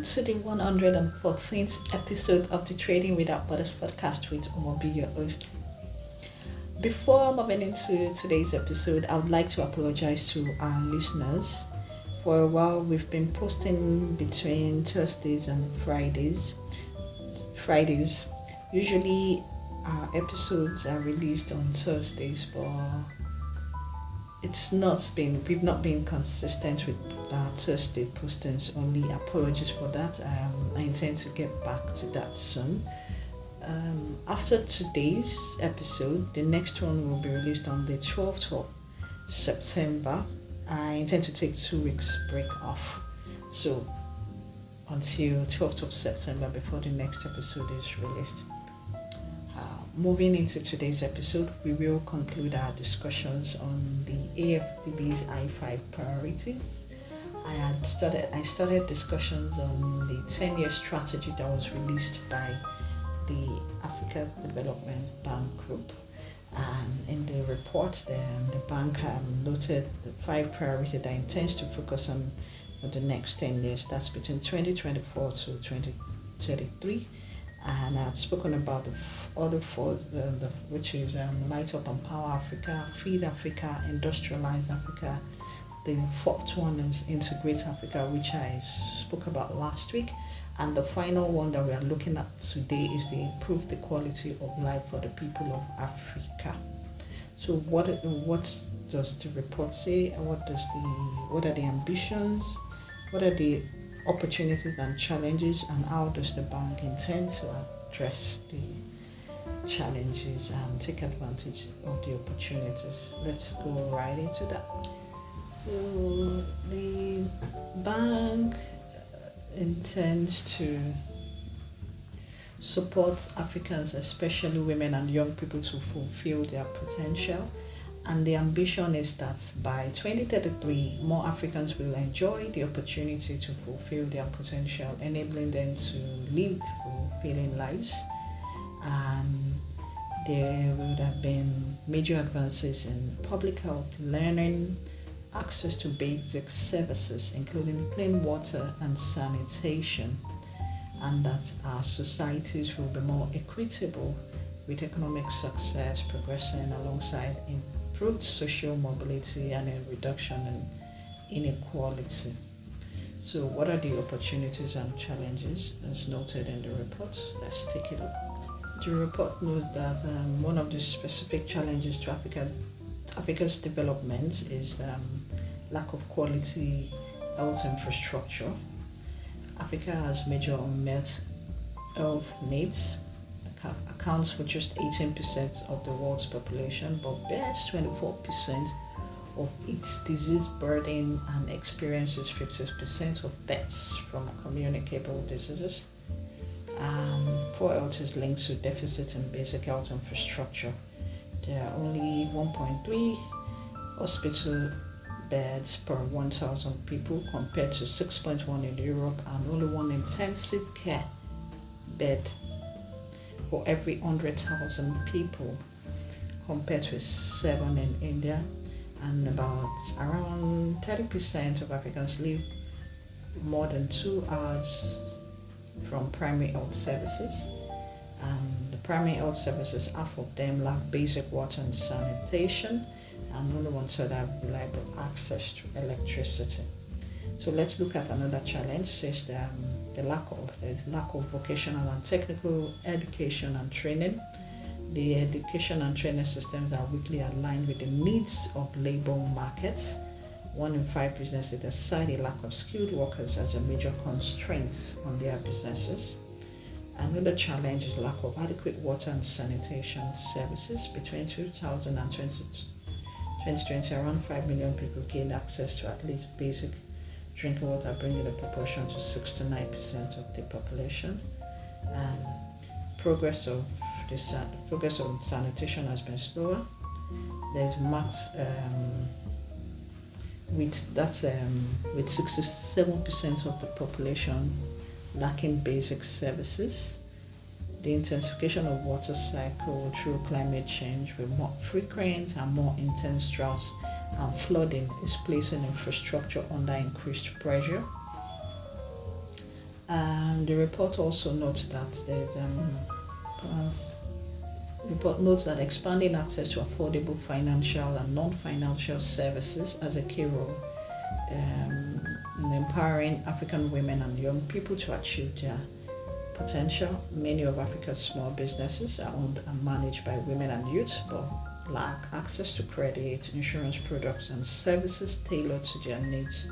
to the 114th episode of the Trading Without Borders podcast with Omobi, your host. Before moving into today's episode, I would like to apologize to our listeners. For a while, we've been posting between Thursdays and Fridays. Usually, our episodes are released on Thursdays, but we've not been consistent with our Thursday postings only. Apologies for that. I intend to get back to that soon. After today's episode, the next one will be released on the 12th of September. I intend to take 2 weeks break off. So until 12th of September before the next episode is released. Moving into today's episode, we will conclude our discussions on the AfDB's I5 priorities. I started discussions on the 10-year strategy that was released by the Africa Development Bank Group. And in the report, the bank noted the 5 priorities that it intends to focus on for the next 10 years. That's between 2024 to 2033. And I had spoken about the other 4, which is Light Up and Power Africa, Feed Africa, Industrialize Africa. The 4th one is Integrate Africa, which I spoke about last week. And the final one that we are looking at today is the Improve the Quality of Life for the People of Africa. So what does the report say? What are the ambitions? What are the opportunities and challenges, and how does the bank intend to address the challenges and take advantage of the opportunities? Let's go right into that. So the bank intends to support Africans, especially women and young people, to fulfill their potential. And the ambition is that by 2033, more Africans will enjoy the opportunity to fulfill their potential, enabling them to live fulfilling lives. And there would have been major advances in public health, learning, access to basic services, including clean water and sanitation, and that our societies will be more equitable, with economic success progressing alongside improved social mobility and a reduction in inequality. So what are the opportunities and challenges as noted in the report? Let's take a look. The report notes that one of the specific challenges to Africa's development is lack of quality health infrastructure. Africa has major unmet health needs, accounts for just 18% of the world's population, but bears 24% of its disease burden and experiences 50% of deaths from communicable diseases. And poor health is linked to deficit in basic health infrastructure. There are only 1.3 hospital beds per 1,000 people compared to 6.1 in Europe, and only 1 intensive care bed for every 100,000 people compared to 7 in India. And around 30% of Africans live more than 2 hours from primary health services. And the primary health services, half of them lack basic water and sanitation, and only 1/3 have reliable access to electricity. So let's look at another challenge, says the lack of vocational and technical education and training. The education and training systems are weakly aligned with the needs of labor markets. 1 in 5 business leaders cite a lack of skilled workers as a major constraint on their businesses. Another challenge is lack of adequate water and sanitation services. Between 2000 and 2020, around 5 million people gained access to at least basic drinking water, bringing the proportion to 69% of the population. And progress of sanitation has been slower. There's marked with 67% of the population lacking basic services. The intensification of water cycle through climate change with more frequent and more intense droughts and flooding is placing infrastructure under increased pressure. The report also notes that report notes that expanding access to affordable financial and non-financial services has a key role in empowering African women and young people to achieve their potential. Many of Africa's small businesses are owned and managed by women and youths, but lack access to credit, insurance products, and services tailored to their needs.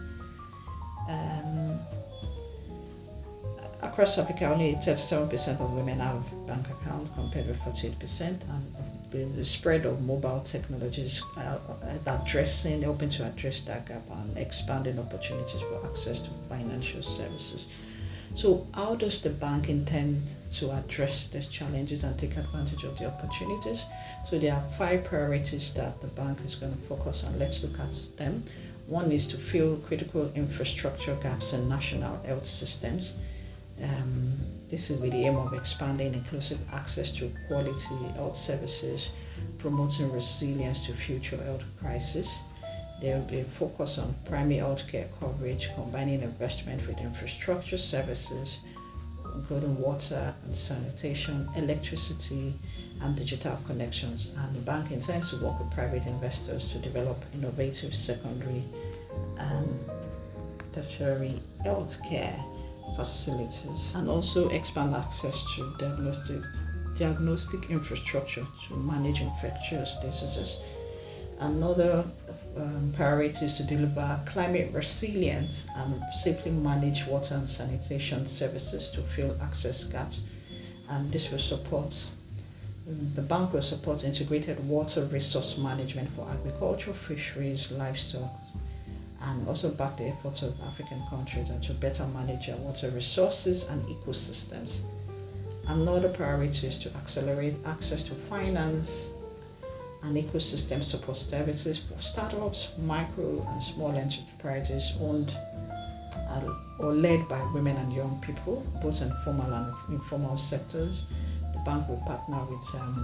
Across Africa, only 37% of women have bank accounts compared with 48%, and with the spread of mobile technologies helping to address that gap and expanding opportunities for access to financial services. So how does the bank intend to address these challenges and take advantage of the opportunities? So there are 5 priorities that the bank is going to focus on. Let's look at them. One is to fill critical infrastructure gaps in national health systems. This is with the aim of expanding inclusive access to quality health services, promoting resilience to future health crises. There will be a focus on primary healthcare coverage, combining investment with infrastructure services, including water and sanitation, electricity, and digital connections. And the bank intends to work with private investors to develop innovative secondary and tertiary healthcare facilities, and also expand access to diagnostic infrastructure to manage infectious diseases. Another priority is to deliver climate resilience and safely manage water and sanitation services to fill access gaps. And this will support, the bank will support integrated water resource management for agriculture, fisheries, livestock, and also back the efforts of African countries and to better manage their water resources and ecosystems. Another priority is to accelerate access to finance and ecosystem support services for startups, micro and small enterprises owned or led by women and young people, both in formal and informal sectors. The bank will partner with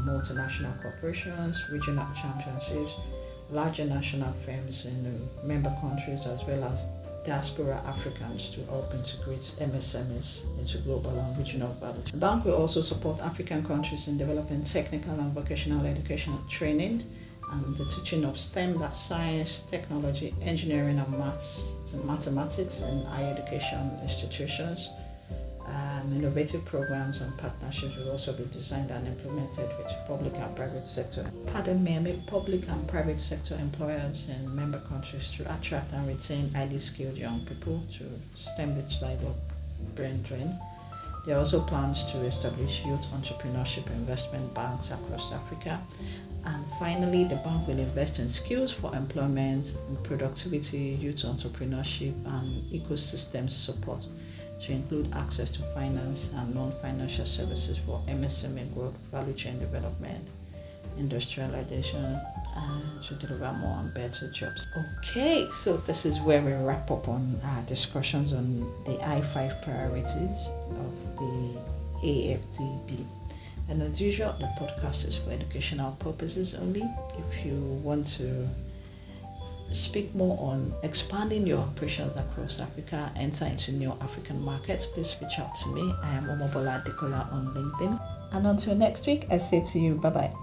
multinational corporations, regional championships, larger national firms in the member countries, as well as diaspora Africans to help integrate MSMEs into global and regional value. The bank will also support African countries in developing technical and vocational education and training and the teaching of STEM, that's science, technology, engineering, and mathematics in higher education institutions. Innovative programs and partnerships will also be designed and implemented with public and private sector employers in member countries to attract and retain highly skilled young people to stem the tide of brain drain. There are also plans to establish youth entrepreneurship investment banks across Africa. And finally, the bank will invest in skills for employment and productivity, youth entrepreneurship, and ecosystem support to include access to finance and non-financial services for MSME growth, value chain development, industrialization, and to deliver more and better jobs. Okay, so this is where we wrap up on our discussions on the I5 priorities of the AfDB. And as usual, the podcast is for educational purposes only. If you want to speak more on expanding your operations across Africa, enter into new African markets, please reach out to me. I am Omobola Adekola on LinkedIn. And until next week, I say to you, bye-bye.